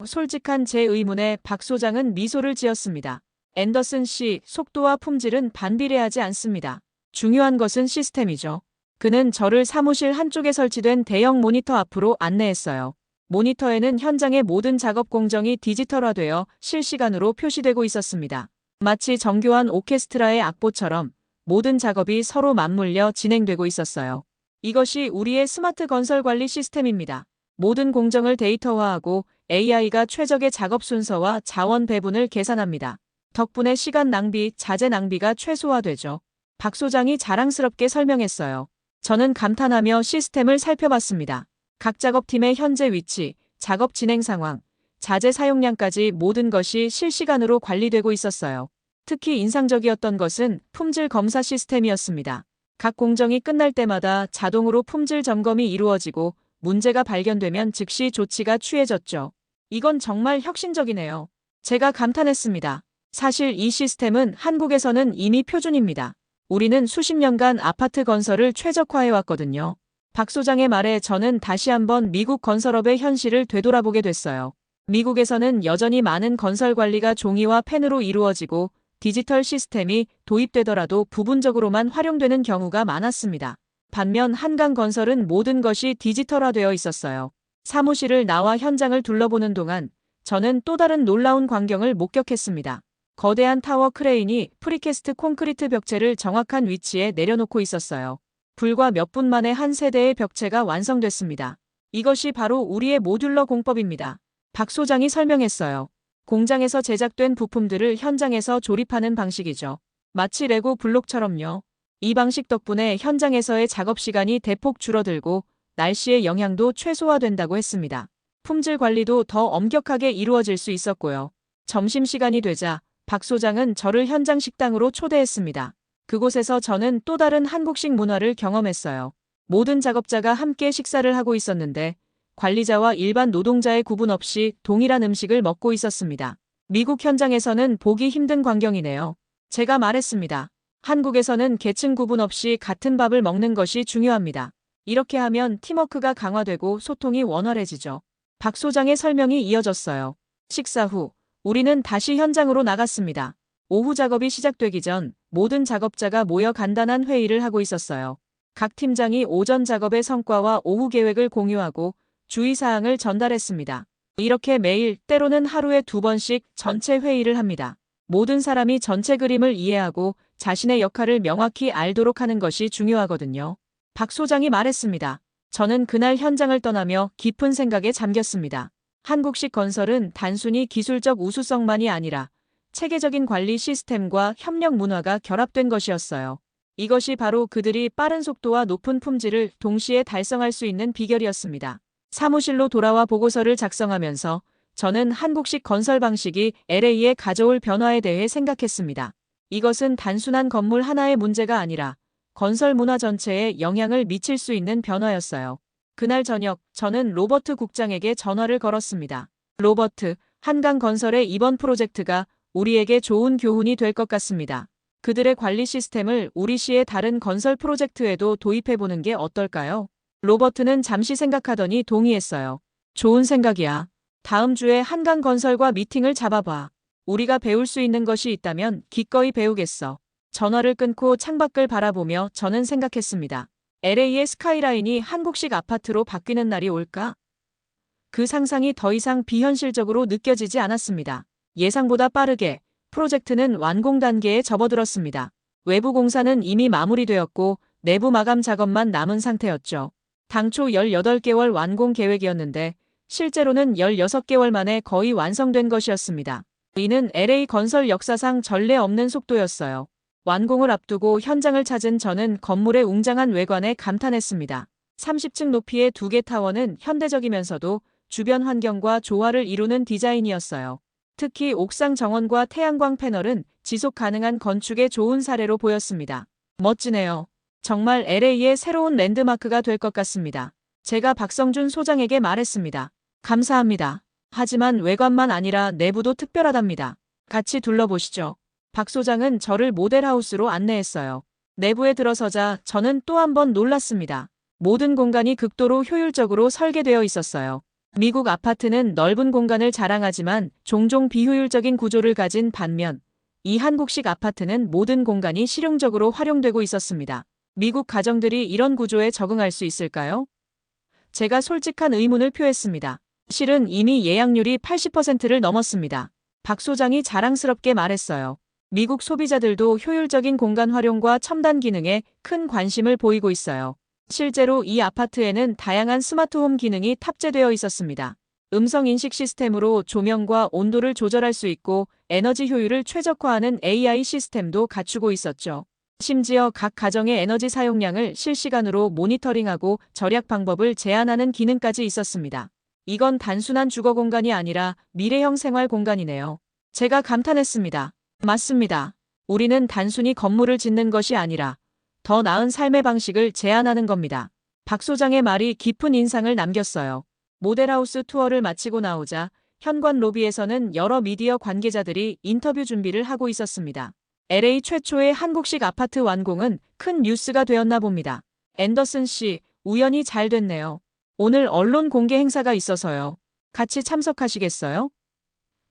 솔직한 제 의문에 박 소장은 미소를 지었습니다. 앤더슨 씨, 속도와 품질은 반비례하지 않습니다. 중요한 것은 시스템이죠. 그는 저를 사무실 한쪽에 설치된 대형 모니터 앞으로 안내했어요. 모니터에는 현장의 모든 작업 공정이 디지털화되어 실시간으로 표시되고 있었습니다. 마치 정교한 오케스트라의 악보처럼 모든 작업이 서로 맞물려 진행되고 있었어요. 이것이 우리의 스마트 건설 관리 시스템입니다. 모든 공정을 데이터화하고 AI가 최적의 작업 순서와 자원 배분을 계산합니다. 덕분에 시간 낭비, 자재 낭비가 최소화되죠. 박 소장이 자랑스럽게 설명했어요. 저는 감탄하며 시스템을 살펴봤습니다. 각 작업팀의 현재 위치, 작업 진행 상황, 자재 사용량까지 모든 것이 실시간으로 관리되고 있었어요. 특히 인상적이었던 것은 품질 검사 시스템이었습니다. 각 공정이 끝날 때마다 자동으로 품질 점검이 이루어지고 문제가 발견되면 즉시 조치가 취해졌죠. 이건 정말 혁신적이네요. 제가 감탄했습니다. 사실 이 시스템은 한국에서는 이미 표준입니다. 우리는 수십 년간 아파트 건설을 최적화해왔거든요. 박 소장의 말에 저는 다시 한번 미국 건설업의 현실을 되돌아보게 됐어요. 미국에서는 여전히 많은 건설 관리가 종이와 펜으로 이루어지고 디지털 시스템이 도입되더라도 부분적으로만 활용되는 경우가 많았습니다. 반면 한강건설은 모든 것이 디지털화되어 있었어요. 사무실을 나와 현장을 둘러보는 동안 저는 또 다른 놀라운 광경을 목격했습니다. 거대한 타워 크레인이 프리캐스트 콘크리트 벽체를 정확한 위치에 내려놓고 있었어요. 불과 몇 분 만에 한 세대의 벽체가 완성됐습니다. 이것이 바로 우리의 모듈러 공법입니다. 박 소장이 설명했어요. 공장에서 제작된 부품들을 현장에서 조립하는 방식이죠. 마치 레고 블록처럼요. 이 방식 덕분에 현장에서의 작업 시간이 대폭 줄어들고 날씨의 영향도 최소화된다고 했습니다. 품질 관리도 더 엄격하게 이루어질 수 있었고요. 점심시간이 되자 박 소장은 저를 현장 식당으로 초대했습니다. 그곳에서 저는 또 다른 한국식 문화를 경험했어요. 모든 작업자가 함께 식사를 하고 있었는데 관리자와 일반 노동자의 구분 없이 동일한 음식을 먹고 있었습니다. 미국 현장에서는 보기 힘든 광경이네요. 제가 말했습니다. 한국에서는 계층 구분 없이 같은 밥을 먹는 것이 중요합니다. 이렇게 하면 팀워크가 강화되고 소통이 원활해지죠. 박 소장의 설명이 이어졌어요. 식사 후 우리는 다시 현장으로 나갔습니다. 오후 작업이 시작되기 전 모든 작업자가 모여 간단한 회의를 하고 있었어요. 각 팀장이 오전 작업의 성과와 오후 계획을 공유하고 주의사항을 전달했습니다. 이렇게 매일 때로는 하루에 2번씩 전체 회의를 합니다. 모든 사람이 전체 그림을 이해하고 자신의 역할을 명확히 알도록 하는 것이 중요하거든요. 박 소장이 말했습니다. 저는 그날 현장을 떠나며 깊은 생각에 잠겼습니다. 한국식 건설은 단순히 기술적 우수성만이 아니라 체계적인 관리 시스템과 협력 문화가 결합된 것이었어요. 이것이 바로 그들이 빠른 속도와 높은 품질을 동시에 달성할 수 있는 비결이었습니다. 사무실로 돌아와 보고서를 작성하면서 저는 한국식 건설 방식이 LA에 가져올 변화에 대해 생각했습니다. 이것은 단순한 건물 하나의 문제가 아니라 건설 문화 전체에 영향을 미칠 수 있는 변화였어요. 그날 저녁 저는 로버트 국장에게 전화를 걸었습니다. 로버트, 한강건설의 이번 프로젝트가 우리에게 좋은 교훈이 될 것 같습니다. 그들의 관리 시스템을 우리 시의 다른 건설 프로젝트에도 도입해보는 게 어떨까요? 로버트는 잠시 생각하더니 동의했어요. 좋은 생각이야. 다음 주에 한강건설과 미팅을 잡아봐. 우리가 배울 수 있는 것이 있다면 기꺼이 배우겠어. 전화를 끊고 창밖을 바라보며 저는 생각했습니다. LA의 스카이라인이 한국식 아파트로 바뀌는 날이 올까? 그 상상이 더 이상 비현실적으로 느껴지지 않았습니다. 예상보다 빠르게 프로젝트는 완공 단계에 접어들었습니다. 외부 공사는 이미 마무리되었고 내부 마감 작업만 남은 상태였죠. 당초 18개월 완공 계획이었는데 실제로는 16개월 만에 거의 완성된 것이었습니다. 이는 LA 건설 역사상 전례 없는 속도였어요. 완공을 앞두고 현장을 찾은 저는 건물의 웅장한 외관에 감탄했습니다. 30층 높이의 2개 타워는 현대적이면서도 주변 환경과 조화를 이루는 디자인이었어요. 특히 옥상 정원과 태양광 패널은 지속 가능한 건축의 좋은 사례로 보였습니다. 멋지네요. 정말 LA의 새로운 랜드마크가 될 것 같습니다. 제가 박성준 소장에게 말했습니다. 감사합니다. 하지만 외관만 아니라 내부도 특별하답니다. 같이 둘러보시죠. 박 소장은 저를 모델하우스로 안내했어요. 내부에 들어서자 저는 또 한 번 놀랐습니다. 모든 공간이 극도로 효율적으로 설계되어 있었어요. 미국 아파트는 넓은 공간을 자랑하지만 종종 비효율적인 구조를 가진 반면 이 한국식 아파트는 모든 공간이 실용적으로 활용되고 있었습니다. 미국 가정들이 이런 구조에 적응할 수 있을까요? 제가 솔직한 의문을 표했습니다. 실은 이미 예약률이 80%를 넘었습니다. 박 소장이 자랑스럽게 말했어요. 미국 소비자들도 효율적인 공간 활용과 첨단 기능에 큰 관심을 보이고 있어요. 실제로 이 아파트에는 다양한 스마트홈 기능이 탑재되어 있었습니다. 음성 인식 시스템으로 조명과 온도를 조절할 수 있고 에너지 효율을 최적화하는 AI 시스템도 갖추고 있었죠. 심지어 각 가정의 에너지 사용량을 실시간으로 모니터링하고 절약 방법을 제안하는 기능까지 있었습니다. 이건 단순한 주거 공간이 아니라 미래형 생활 공간이네요. 제가 감탄했습니다. 맞습니다. 우리는 단순히 건물을 짓는 것이 아니라 더 나은 삶의 방식을 제안하는 겁니다. 박 소장의 말이 깊은 인상을 남겼어요. 모델하우스 투어를 마치고 나오자 현관 로비에서는 여러 미디어 관계자들이 인터뷰 준비를 하고 있었습니다. LA 최초의 한국식 아파트 완공은 큰 뉴스가 되었나 봅니다. 앤더슨 씨, 우연히 잘 됐네요. 오늘 언론 공개 행사가 있어서요. 같이 참석하시겠어요?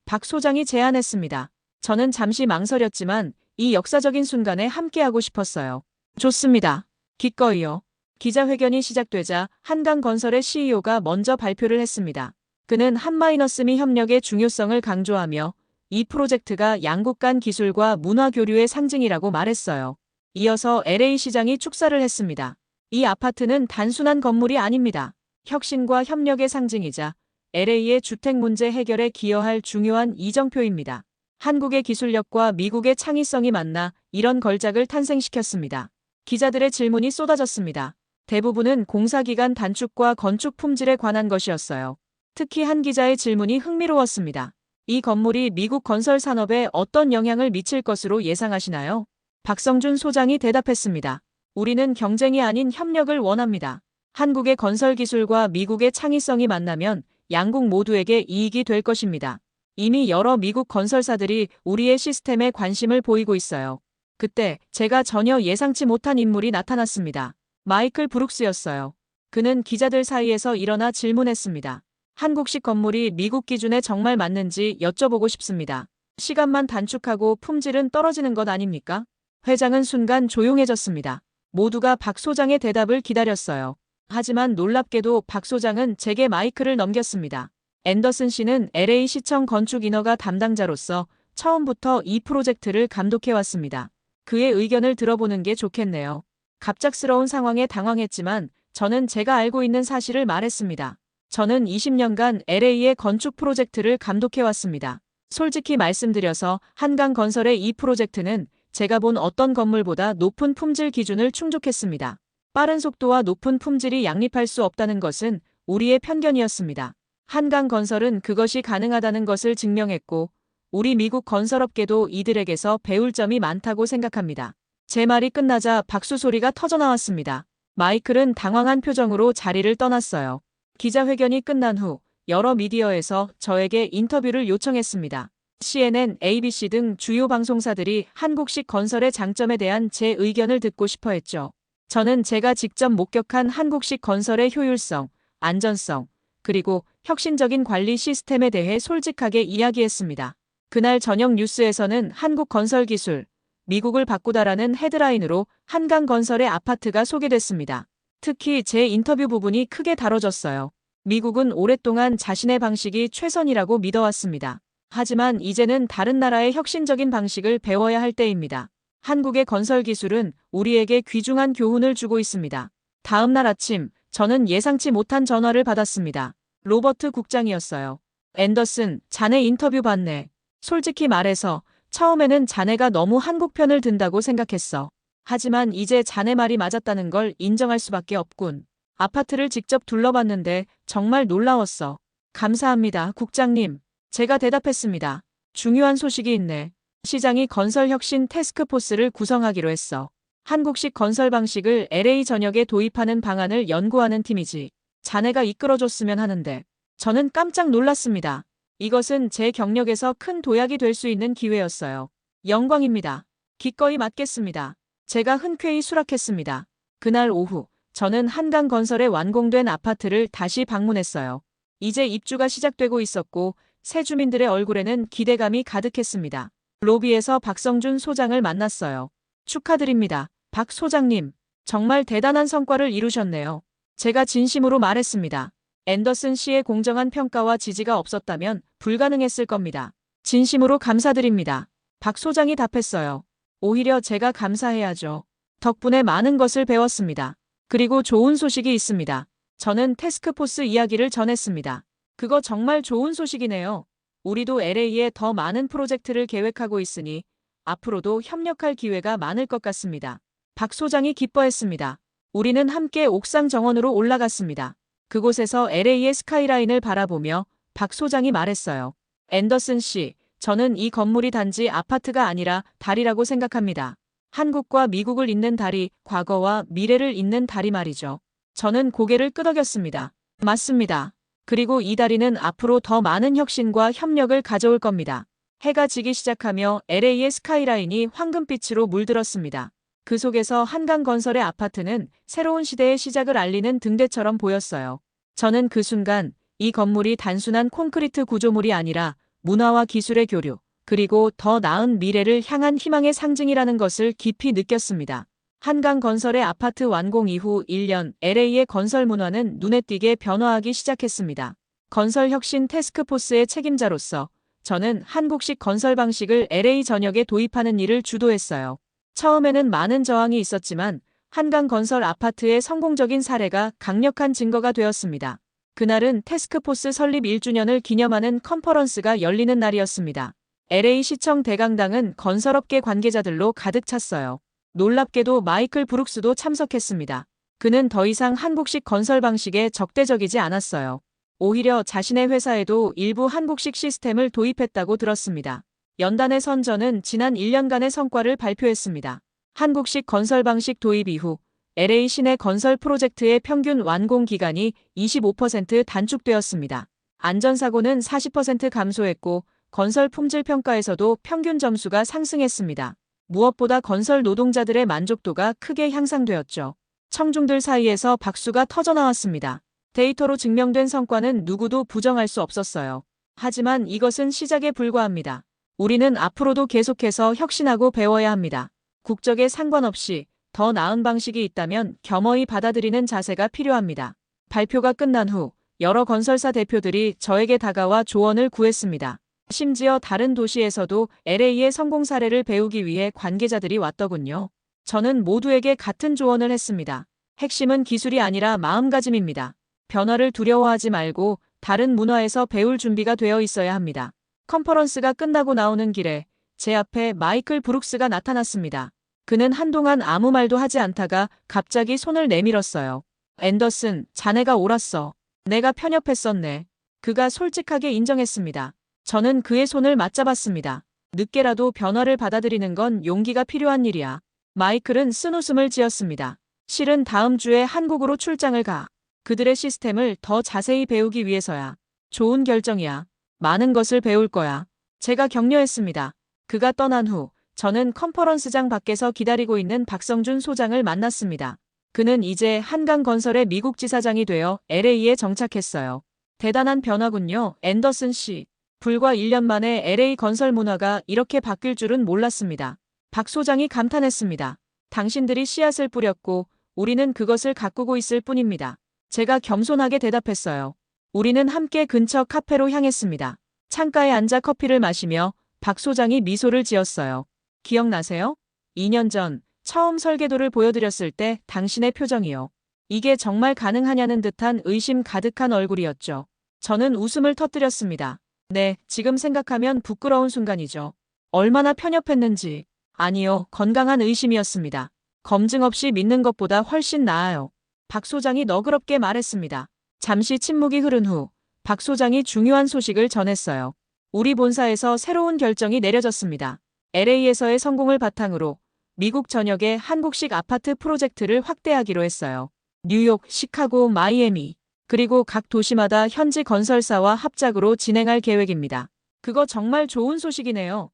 박 소장이 제안했습니다. 저는 잠시 망설였지만 이 역사적인 순간에 함께하고 싶었어요. 좋습니다. 기꺼이요. 기자회견이 시작되자 한강건설의 CEO가 먼저 발표를 했습니다. 그는 한마이너스미 협력의 중요성을 강조하며 이 프로젝트가 양국 간 기술과 문화 교류의 상징이라고 말했어요. 이어서 LA 시장이 축사를 했습니다. 이 아파트는 단순한 건물이 아닙니다. 혁신과 협력의 상징이자 LA의 주택 문제 해결에 기여할 중요한 이정표입니다. 한국의 기술력과 미국의 창의성이 만나 이런 걸작을 탄생시켰습니다. 기자들의 질문이 쏟아졌습니다. 대부분은 공사기간 단축과 건축 품질에 관한 것이었어요. 특히 한 기자의 질문이 흥미로웠습니다. 이 건물이 미국 건설 산업에 어떤 영향을 미칠 것으로 예상하시나요? 박성준 소장이 대답했습니다. 우리는 경쟁이 아닌 협력을 원합니다. 한국의 건설 기술과 미국의 창의성이 만나면 양국 모두에게 이익이 될 것입니다. 이미 여러 미국 건설사들이 우리의 시스템에 관심을 보이고 있어요. 그때 제가 전혀 예상치 못한 인물이 나타났습니다. 마이클 브룩스였어요. 그는 기자들 사이에서 일어나 질문했습니다. 한국식 건물이 미국 기준에 정말 맞는지 여쭤보고 싶습니다. 시간만 단축하고 품질은 떨어지는 것 아닙니까? 회장은 순간 조용해졌습니다. 모두가 박 소장의 대답을 기다렸어요. 하지만 놀랍게도 박 소장은 제게 마이크를 넘겼습니다. 앤더슨 씨는 LA 시청 건축 인허가 담당자로서 처음부터 이 프로젝트를 감독해왔습니다. 그의 의견을 들어보는 게 좋겠네요. 갑작스러운 상황에 당황했지만 저는 제가 알고 있는 사실을 말했습니다. 저는 20년간 LA의 건축 프로젝트를 감독해왔습니다. 솔직히 말씀드려서 한강건설의 이 프로젝트는 제가 본 어떤 건물보다 높은 품질 기준을 충족했습니다. 빠른 속도와 높은 품질이 양립할 수 없다는 것은 우리의 편견이었습니다. 한강건설은 그것이 가능하다는 것을 증명했고 우리 미국 건설업계도 이들에게서 배울 점이 많다고 생각합니다. 제 말이 끝나자 박수 소리가 터져나왔습니다. 마이클은 당황한 표정으로 자리를 떠났어요. 기자회견이 끝난 후 여러 미디어에서 저에게 인터뷰를 요청했습니다. CNN, ABC 등 주요 방송사들이 한국식 건설의 장점에 대한 제 의견을 듣고 싶어 했죠. 저는 제가 직접 목격한 한국식 건설의 효율성, 안전성, 그리고 혁신적인 관리 시스템에 대해 솔직하게 이야기했습니다. 그날 저녁 뉴스에서는 한국 건설 기술, 미국을 바꾸다라는 헤드라인으로 한강건설의 아파트가 소개됐습니다. 특히 제 인터뷰 부분이 크게 다뤄졌어요. 미국은 오랫동안 자신의 방식이 최선이라고 믿어왔습니다. 하지만 이제는 다른 나라의 혁신적인 방식을 배워야 할 때입니다. 한국의 건설 기술은 우리에게 귀중한 교훈을 주고 있습니다. 다음 날 아침, 저는 예상치 못한 전화를 받았습니다. 로버트 국장이었어요. 앤더슨, 자네 인터뷰 봤네. 솔직히 말해서 처음에는 자네가 너무 한국 편을 든다고 생각했어. 하지만 이제 자네 말이 맞았다는 걸 인정할 수밖에 없군. 아파트를 직접 둘러봤는데 정말 놀라웠어. 감사합니다, 국장님. 제가 대답했습니다. 중요한 소식이 있네. 시장이 건설혁신 태스크포스를 구성하기로 했어. 한국식 건설 방식을 LA 전역에 도입하는 방안을 연구하는 팀이지. 자네가 이끌어줬으면 하는데. 저는 깜짝 놀랐습니다. 이것은 제 경력에서 큰 도약이 될 수 있는 기회였어요. 영광입니다. 기꺼이 맡겠습니다. 제가 흔쾌히 수락했습니다. 그날 오후, 저는 한강건설의 완공된 아파트를 다시 방문했어요. 이제 입주가 시작되고 있었고, 새 주민들의 얼굴에는 기대감이 가득했습니다. 로비에서 박성준 소장을 만났어요. 축하드립니다. 박 소장님. 정말 대단한 성과를 이루셨네요. 제가 진심으로 말했습니다. 앤더슨 씨의 공정한 평가와 지지가 없었다면 불가능했을 겁니다. 진심으로 감사드립니다. 박 소장이 답했어요. 오히려 제가 감사해야죠. 덕분에 많은 것을 배웠습니다. 그리고 좋은 소식이 있습니다. 저는 태스크포스 이야기를 전했습니다. 그거 정말 좋은 소식이네요. 우리도 LA에 더 많은 프로젝트를 계획하고 있으니 앞으로도 협력할 기회가 많을 것 같습니다. 박 소장이 기뻐했습니다. 우리는 함께 옥상 정원으로 올라갔습니다. 그곳에서 LA의 스카이라인을 바라보며 박 소장이 말했어요. 앤더슨 씨, 저는 이 건물이 단지 아파트가 아니라 다리라고 생각합니다. 한국과 미국을 잇는 다리, 과거와 미래를 잇는 다리 말이죠. 저는 고개를 끄덕였습니다. 맞습니다. 그리고 이 다리는 앞으로 더 많은 혁신과 협력을 가져올 겁니다. 해가 지기 시작하며 LA의 스카이라인이 황금빛으로 물들었습니다. 그 속에서 한강건설의 아파트는 새로운 시대의 시작을 알리는 등대처럼 보였어요. 저는 그 순간 이 건물이 단순한 콘크리트 구조물이 아니라 문화와 기술의 교류, 그리고 더 나은 미래를 향한 희망의 상징이라는 것을 깊이 느꼈습니다. 한강건설의 아파트 완공 이후 1년 LA의 건설 문화는 눈에 띄게 변화하기 시작했습니다. 건설혁신 태스크포스의 책임자로서 저는 한국식 건설 방식을 LA 전역에 도입하는 일을 주도했어요. 처음에는 많은 저항이 있었지만 한강건설 아파트의 성공적인 사례가 강력한 증거가 되었습니다. 그날은 태스크포스 설립 1주년을 기념하는 컨퍼런스가 열리는 날이었습니다. LA 시청 대강당은 건설업계 관계자들로 가득 찼어요. 놀랍게도 마이클 브룩스도 참석했습니다. 그는 더 이상 한국식 건설 방식에 적대적이지 않았어요. 오히려 자신의 회사에도 일부 한국식 시스템을 도입했다고 들었습니다. 연단의 선전은 지난 1년간의 성과를 발표했습니다. 한국식 건설 방식 도입 이후 LA 시내 건설 프로젝트의 평균 완공 기간이 25% 단축되었습니다. 안전사고는 40% 감소했고 건설 품질 평가에서도 평균 점수가 상승했습니다. 무엇보다 건설 노동자들의 만족도가 크게 향상되었죠. 청중들 사이에서 박수가 터져나왔습니다. 데이터로 증명된 성과는 누구도 부정할 수 없었어요. 하지만 이것은 시작에 불과합니다. 우리는 앞으로도 계속해서 혁신하고 배워야 합니다. 국적에 상관없이 더 나은 방식이 있다면 겸허히 받아들이는 자세가 필요합니다. 발표가 끝난 후 여러 건설사 대표들이 저에게 다가와 조언을 구했습니다. 심지어 다른 도시에서도 LA의 성공 사례를 배우기 위해 관계자들이 왔더군요. 저는 모두에게 같은 조언을 했습니다. 핵심은 기술이 아니라 마음가짐입니다. 변화를 두려워하지 말고 다른 문화에서 배울 준비가 되어 있어야 합니다. 컨퍼런스가 끝나고 나오는 길에 제 앞에 마이클 브룩스가 나타났습니다. 그는 한동안 아무 말도 하지 않다가 갑자기 손을 내밀었어요. 앤더슨, 자네가 옳았어. 내가 편협했었네. 그가 솔직하게 인정했습니다. 저는 그의 손을 맞잡았습니다. 늦게라도 변화를 받아들이는 건 용기가 필요한 일이야. 마이클은 쓴웃음을 지었습니다. 실은 다음 주에 한국으로 출장을 가. 그들의 시스템을 더 자세히 배우기 위해서야. 좋은 결정이야. 많은 것을 배울 거야. 제가 격려했습니다. 그가 떠난 후 저는 컨퍼런스장 밖에서 기다리고 있는 박성준 소장을 만났습니다. 그는 이제 한강건설의 미국 지사장이 되어 LA에 정착했어요. 대단한 변화군요, 앤더슨 씨. 불과 1년 만에 LA 건설 문화가 이렇게 바뀔 줄은 몰랐습니다. 박 소장이 감탄했습니다. 당신들이 씨앗을 뿌렸고 우리는 그것을 가꾸고 있을 뿐입니다. 제가 겸손하게 대답했어요. 우리는 함께 근처 카페로 향했습니다. 창가에 앉아 커피를 마시며 박 소장이 미소를 지었어요. 기억나세요? 2년 전 처음 설계도를 보여드렸을 때 당신의 표정이요. 이게 정말 가능하냐는 듯한 의심 가득한 얼굴이었죠. 저는 웃음을 터뜨렸습니다. 네, 지금 생각하면 부끄러운 순간이죠. 얼마나 편협했는지. 아니요, 건강한 의심이었습니다. 검증 없이 믿는 것보다 훨씬 나아요. 박 소장이 너그럽게 말했습니다. 잠시 침묵이 흐른 후 박 소장이 중요한 소식을 전했어요. 우리 본사에서 새로운 결정이 내려졌습니다. LA에서의 성공을 바탕으로 미국 전역의 한국식 아파트 프로젝트를 확대하기로 했어요. 뉴욕, 시카고, 마이애미, 그리고 각 도시마다 현지 건설사와 합작으로 진행할 계획입니다. 그거 정말 좋은 소식이네요.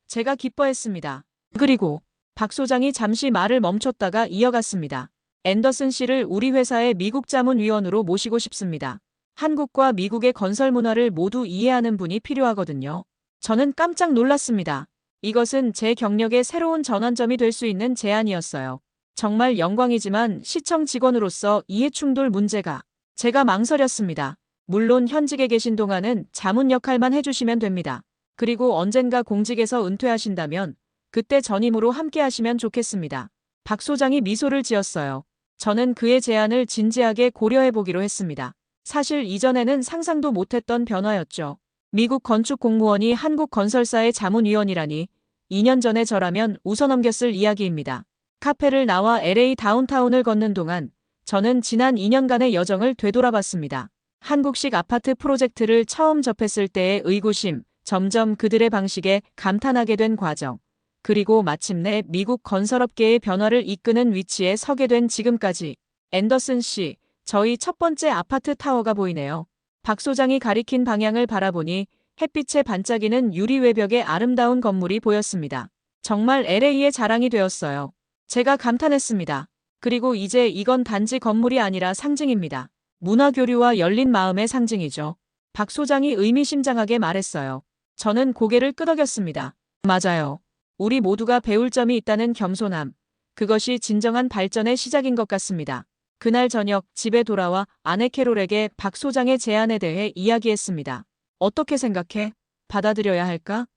제가 기뻐했습니다. 그리고 박 소장이 잠시 말을 멈췄다가 이어갔습니다. 앤더슨 씨를 우리 회사의 미국 자문위원으로 모시고 싶습니다. 한국과 미국의 건설 문화를 모두 이해하는 분이 필요하거든요. 저는 깜짝 놀랐습니다. 이것은 제 경력의 새로운 전환점이 될 수 있는 제안이었어요. 정말 영광이지만 시청 직원으로서 이해충돌 문제가 제가 망설였습니다. 물론 현직에 계신 동안은 자문 역할만 해주시면 됩니다. 그리고 언젠가 공직에서 은퇴하신다면 그때 전임으로 함께 하시면 좋겠습니다. 박 소장이 미소를 지었어요. 저는 그의 제안을 진지하게 고려해보기로 했습니다. 사실 이전에는 상상도 못했던 변화였죠. 미국 건축 공무원이 한국 건설사의 자문위원이라니 2년 전에 저라면 웃어넘겼을 이야기입니다. 카페를 나와 LA 다운타운을 걷는 동안 저는 지난 2년간의 여정을 되돌아봤습니다. 한국식 아파트 프로젝트를 처음 접했을 때의 의구심, 점점 그들의 방식에 감탄하게 된 과정, 그리고 마침내 미국 건설업계의 변화를 이끄는 위치에 서게 된 지금까지. 앤더슨 씨, 저희 첫 번째 아파트 타워가 보이네요. 박 소장이 가리킨 방향을 바라보니 햇빛에 반짝이는 유리 외벽의 아름다운 건물이 보였습니다. 정말 LA의 자랑이 되었어요. 제가 감탄했습니다. 그리고 이제 이건 단지 건물이 아니라 상징입니다. 문화교류와 열린 마음의 상징이죠. 박 소장이 의미심장하게 말했어요. 저는 고개를 끄덕였습니다. 맞아요. 우리 모두가 배울 점이 있다는 겸손함. 그것이 진정한 발전의 시작인 것 같습니다. 그날 저녁 집에 돌아와 아내 캐롤에게 박 소장의 제안에 대해 이야기했습니다. 어떻게 생각해? 받아들여야 할까?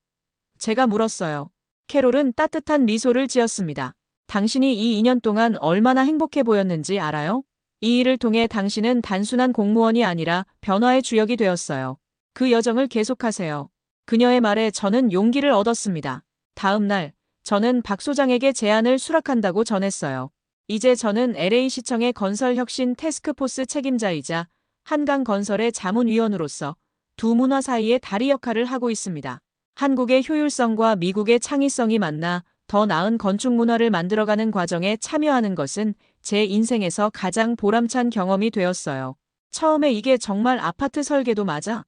제가 물었어요. 캐롤은 따뜻한 미소를 지었습니다. 당신이 이 2년 동안 얼마나 행복해 보였는지 알아요? 이 일을 통해 당신은 단순한 공무원이 아니라 변화의 주역이 되었어요. 그 여정을 계속하세요. 그녀의 말에 저는 용기를 얻었습니다. 다음 날, 저는 박 소장에게 제안을 수락한다고 전했어요. 이제 저는 LA시청의 건설혁신 태스크포스 책임자이자 한강건설의 자문위원으로서 두 문화 사이의 다리 역할을 하고 있습니다. 한국의 효율성과 미국의 창의성이 만나 더 나은 건축 문화를 만들어가는 과정에 참여하는 것은 제 인생에서 가장 보람찬 경험이 되었어요. 처음에 이게 정말 아파트 설계도 맞아?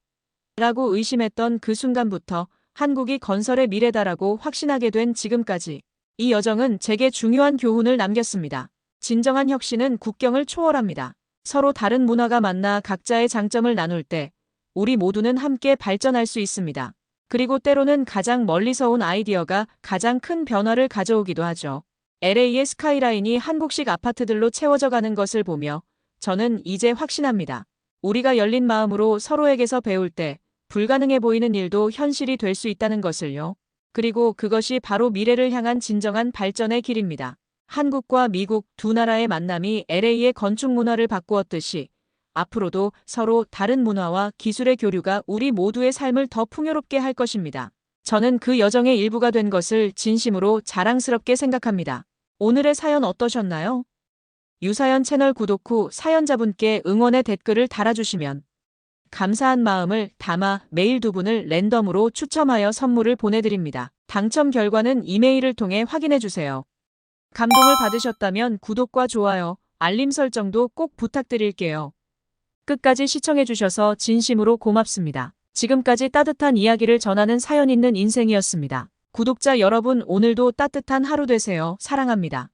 라고 의심했던 그 순간부터 한국이 건설의 미래다라고 확신하게 된 지금까지. 이 여정은 제게 중요한 교훈을 남겼습니다. 진정한 혁신은 국경을 초월합니다. 서로 다른 문화가 만나 각자의 장점을 나눌 때 우리 모두는 함께 발전할 수 있습니다. 그리고 때로는 가장 멀리서 온 아이디어가 가장 큰 변화를 가져오기도 하죠. LA의 스카이라인이 한국식 아파트들로 채워져 가는 것을 보며 저는 이제 확신합니다. 우리가 열린 마음으로 서로에게서 배울 때 불가능해 보이는 일도 현실이 될 수 있다는 것을요. 그리고 그것이 바로 미래를 향한 진정한 발전의 길입니다. 한국과 미국 두 나라의 만남이 LA의 건축 문화를 바꾸었듯이 앞으로도 서로 다른 문화와 기술의 교류가 우리 모두의 삶을 더 풍요롭게 할 것입니다. 저는 그 여정의 일부가 된 것을 진심으로 자랑스럽게 생각합니다. 오늘의 사연 어떠셨나요? 유사연 채널 구독 후 사연자분께 응원의 댓글을 달아주시면 감사한 마음을 담아 매일 두 분을 랜덤으로 추첨하여 선물을 보내드립니다. 당첨 결과는 이메일을 통해 확인해주세요. 감동을 받으셨다면 구독과 좋아요, 알림 설정도 꼭 부탁드릴게요. 끝까지 시청해주셔서 진심으로 고맙습니다. 지금까지 따뜻한 이야기를 전하는 사연 있는 인생이었습니다. 구독자 여러분, 오늘도 따뜻한 하루 되세요. 사랑합니다.